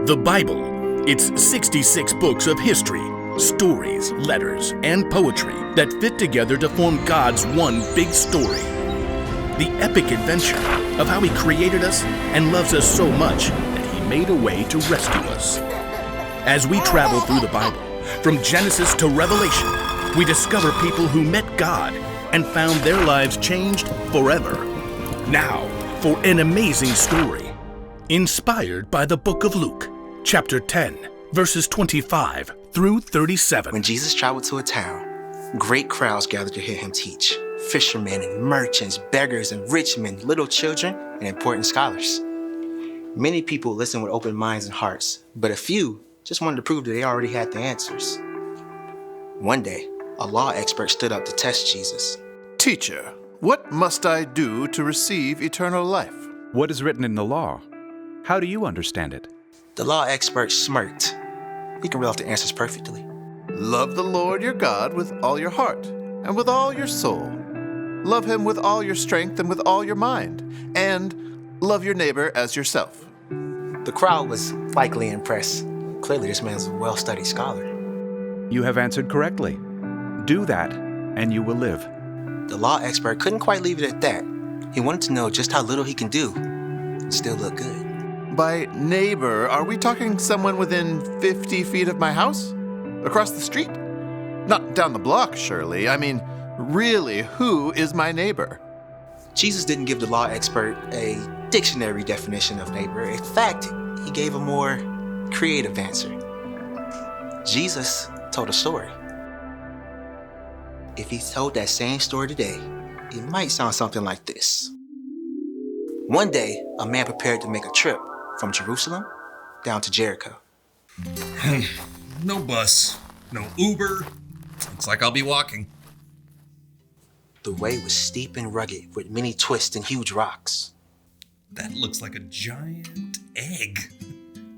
The Bible. It's 66 books of history, stories, letters, and poetry that fit together to form God's one big story. The epic adventure of how He created us and loves us so much that He made a way to rescue us. As we travel through the Bible, from Genesis to Revelation, we discover people who met God and found their lives changed forever. Now, for an amazing story, inspired by the book of Luke, chapter 10, verses 25 through 37. When Jesus traveled to a town, great crowds gathered to hear him teach. Fishermen and merchants, beggars and rich men, little children and important scholars. Many people listened with open minds and hearts, but a few just wanted to prove that they already had the answers. One day, a law expert stood up to test Jesus. Teacher, what must I do to receive eternal life? What is written in the law? How do you understand it? The law expert smirked. He can reel off the answers perfectly. Love the Lord your God with all your heart and with all your soul. Love Him with all your strength and with all your mind. And love your neighbor as yourself. The crowd was likely impressed. Clearly, this man's a well-studied scholar. You have answered correctly. Do that, and you will live. The law expert couldn't quite leave it at that. He wanted to know just how little he can do and still look good. By neighbor, are we talking someone within 50 feet of my house? Across the street? Not down the block, surely. I mean, really, who is my neighbor? Jesus didn't give the law expert a dictionary definition of neighbor. In fact, he gave a more creative answer. Jesus told a story. If he told that same story today, it might sound something like this. One day, a man prepared to make a trip from Jerusalem down to Jericho. No bus, no Uber. Looks like I'll be walking. The way was steep and rugged with many twists and huge rocks. That looks like a giant egg.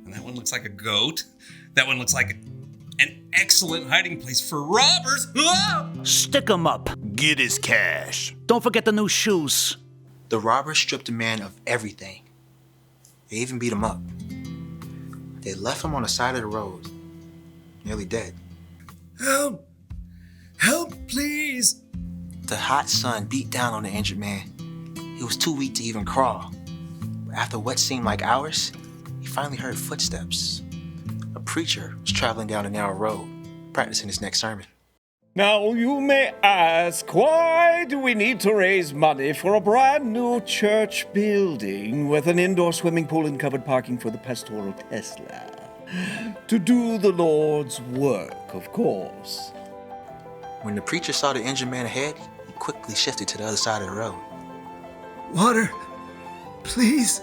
And that one looks like a goat. That one looks like an excellent hiding place for robbers. Ah! Stick 'em up. Get his cash. Don't forget the new shoes. The robbers stripped the man of everything. They even beat him up. They left him on the side of the road, nearly dead. Help! Help, please! The hot sun beat down on the injured man. He was too weak to even crawl. After what seemed like hours, he finally heard footsteps. A preacher was traveling down a narrow road, practicing his next sermon. Now you may ask, why do we need to raise money for a brand new church building with an indoor swimming pool and covered parking for the pastoral Tesla? To do the Lord's work, of course. When the preacher saw the injured man ahead, he quickly shifted to the other side of the road. Water, please.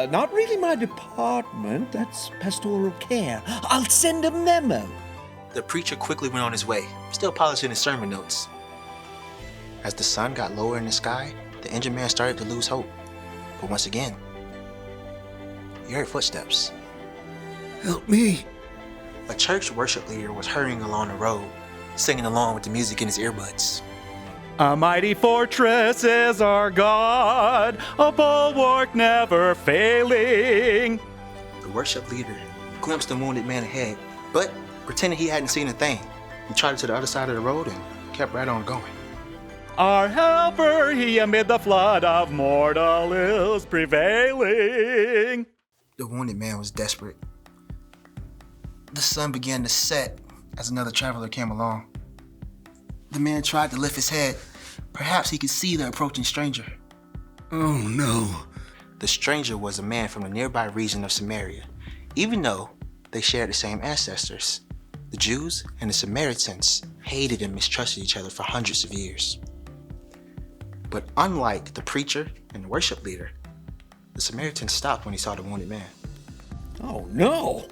Not really my department. That's pastoral care. I'll send a memo. The preacher quickly went on his way, still polishing his sermon notes. As the sun got lower in the sky, the injured man started to lose hope. But once again, he heard footsteps. Help me. A church worship leader was hurrying along the road, singing along with the music in his earbuds. A mighty fortress is our God, a bulwark never failing. The worship leader glimpsed the wounded man ahead, but pretending he hadn't seen a thing. He trotted to the other side of the road and kept right on going. Our helper, He amid the flood of mortal ills prevailing. The wounded man was desperate. The sun began to set as another traveler came along. The man tried to lift his head. Perhaps he could see the approaching stranger. Oh no. The stranger was a man from the nearby region of Samaria, even though they shared the same ancestors. The Jews and the Samaritans hated and mistrusted each other for hundreds of years. But unlike the preacher and the worship leader, the Samaritan stopped when he saw the wounded man. Oh, no.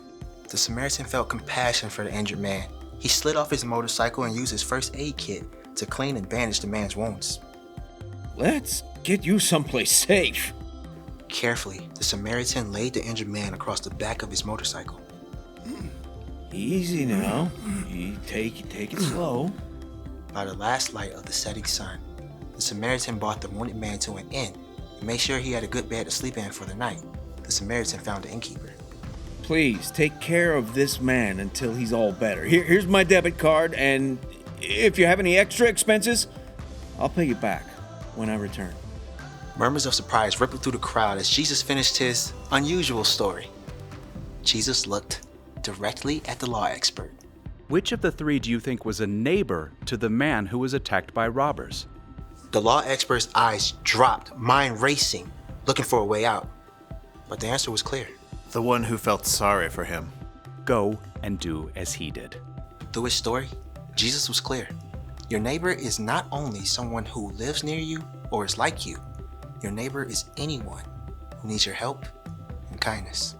The Samaritan felt compassion for the injured man. He slid off his motorcycle and used his first aid kit to clean and bandage the man's wounds. Let's get you someplace safe. Carefully, the Samaritan laid the injured man across the back of his motorcycle. Easy now. You take it slow. By the last light of the setting sun, the Samaritan brought the wounded man to an inn and made sure he had a good bed to sleep in for the night. the Samaritan found the innkeeper. Please take care of this man until he's all better. Here's my debit card, and if you have any extra expenses, I'll pay you back when I return. Murmurs of surprise rippled through the crowd as Jesus finished his unusual story. Jesus looked directly at the law expert. Which of the three do you think was a neighbor to the man who was attacked by robbers? The law expert's eyes dropped, mind racing, looking for a way out. But the answer was clear. The one who felt sorry for him. Go and do as he did. Through his story, Jesus was clear. Your neighbor is not only someone who lives near you or is like you. Your neighbor is anyone who needs your help and kindness.